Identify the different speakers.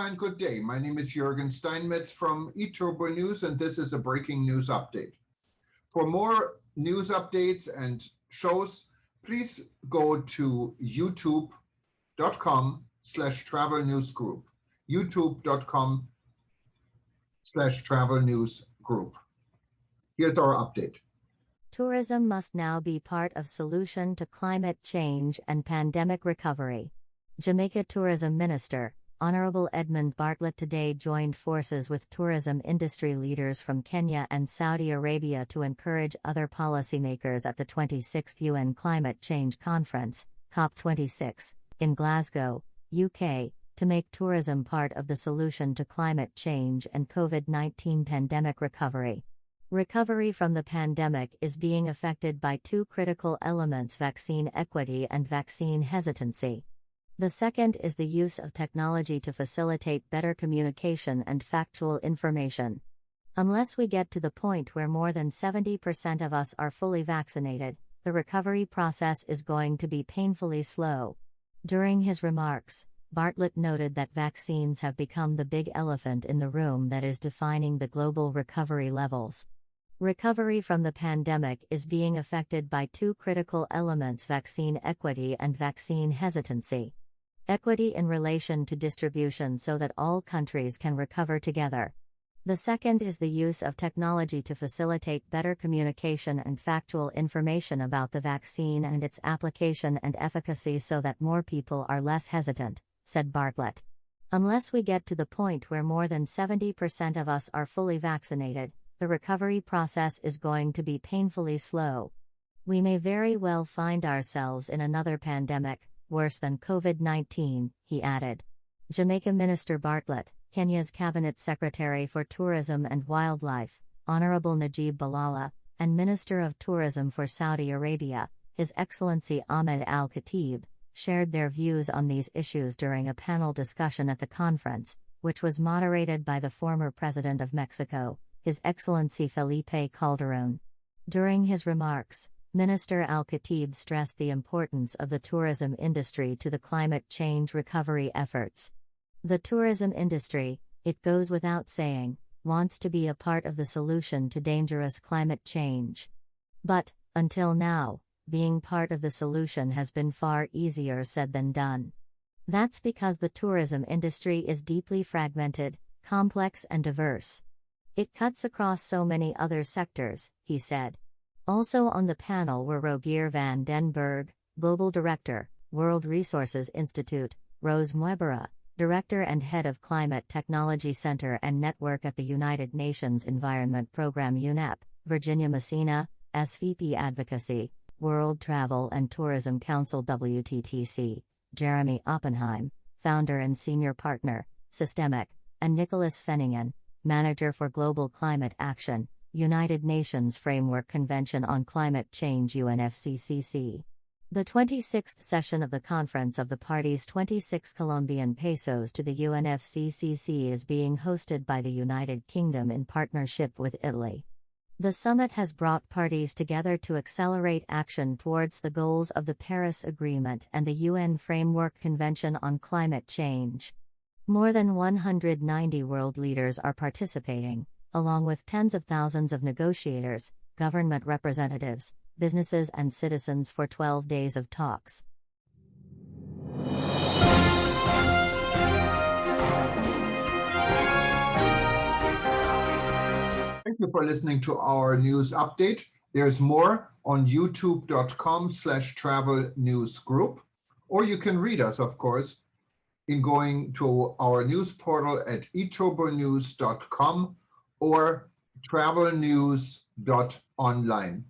Speaker 1: and good day. My name is Jürgen Steinmetz from eTurboNews, and this is a breaking news update. For more news updates and shows, please go to youtube.com/travel news group. youtube.com/travel news group. Here's our update.
Speaker 2: Tourism must now be part of solution to climate change and pandemic recovery. Jamaica Tourism Minister, Honorable Edmund Bartlett today joined forces with tourism industry leaders from Kenya and Saudi Arabia to encourage other policymakers at the 26th UN Climate Change Conference, COP26, in Glasgow, UK, to make tourism part of the solution to climate change and COVID-19 pandemic recovery. Recovery from the pandemic is being affected by two critical elements: vaccine equity and vaccine hesitancy. The second is the use of technology to facilitate better communication and factual information. Unless we get to the point where more than 70% of us are fully vaccinated, the recovery process is going to be painfully slow. During his remarks, Bartlett noted that vaccines have become the big elephant in the room that is defining the global recovery levels. Recovery from the pandemic is being affected by two critical elements: vaccine equity and vaccine hesitancy. Equity in relation to distribution so that all countries can recover together. The second is the use of technology to facilitate better communication and factual information about the vaccine and its application and efficacy so that more people are less hesitant, said Bartlett. Unless we get to the point where more than 70% of us are fully vaccinated, the recovery process is going to be painfully slow. We may very well find ourselves in another pandemic, worse than COVID-19, he added. Jamaica Minister Bartlett, Kenya's Cabinet Secretary for Tourism and Wildlife, Honorable Najib Balala, and Minister of Tourism for Saudi Arabia, His Excellency Ahmed Al-Khatib, shared their views on these issues during a panel discussion at the conference, which was moderated by the former President of Mexico, His Excellency Felipe Calderón. During his remarks, Minister Al-Khatib stressed the importance of the tourism industry to the climate change recovery efforts. The tourism industry, it goes without saying, wants to be a part of the solution to dangerous climate change. But, until now, being part of the solution has been far easier said than done. That's because the tourism industry is deeply fragmented, complex and diverse. It cuts across so many other sectors, he said. Also on the panel were Rogier van den Berg, Global Director, World Resources Institute, Rose Mwebara, Director and Head of Climate Technology Center and Network at the United Nations Environment Program UNEP, Virginia Messina, SVP Advocacy, World Travel and Tourism Council WTTC, Jeremy Oppenheim, Founder and Senior Partner, Systemic, and Nicholas Fenningen, Manager for Global Climate Action, United Nations Framework Convention on Climate Change UNFCCC. The 26th session of the Conference of the Parties 26 Colombian pesos to the UNFCCC is being hosted by the United Kingdom in partnership with Italy. The summit has brought parties together to accelerate action towards the goals of the Paris Agreement and the UN Framework Convention on Climate Change. More than 190 world leaders are participating, along with tens of thousands of negotiators, government representatives, businesses and citizens for 12 days of talks.
Speaker 1: Thank you for listening to our news update. There's more on youtube.com/travel news group, or you can read us, of course, in going to our news portal at eTurboNews.com or travelnews.online.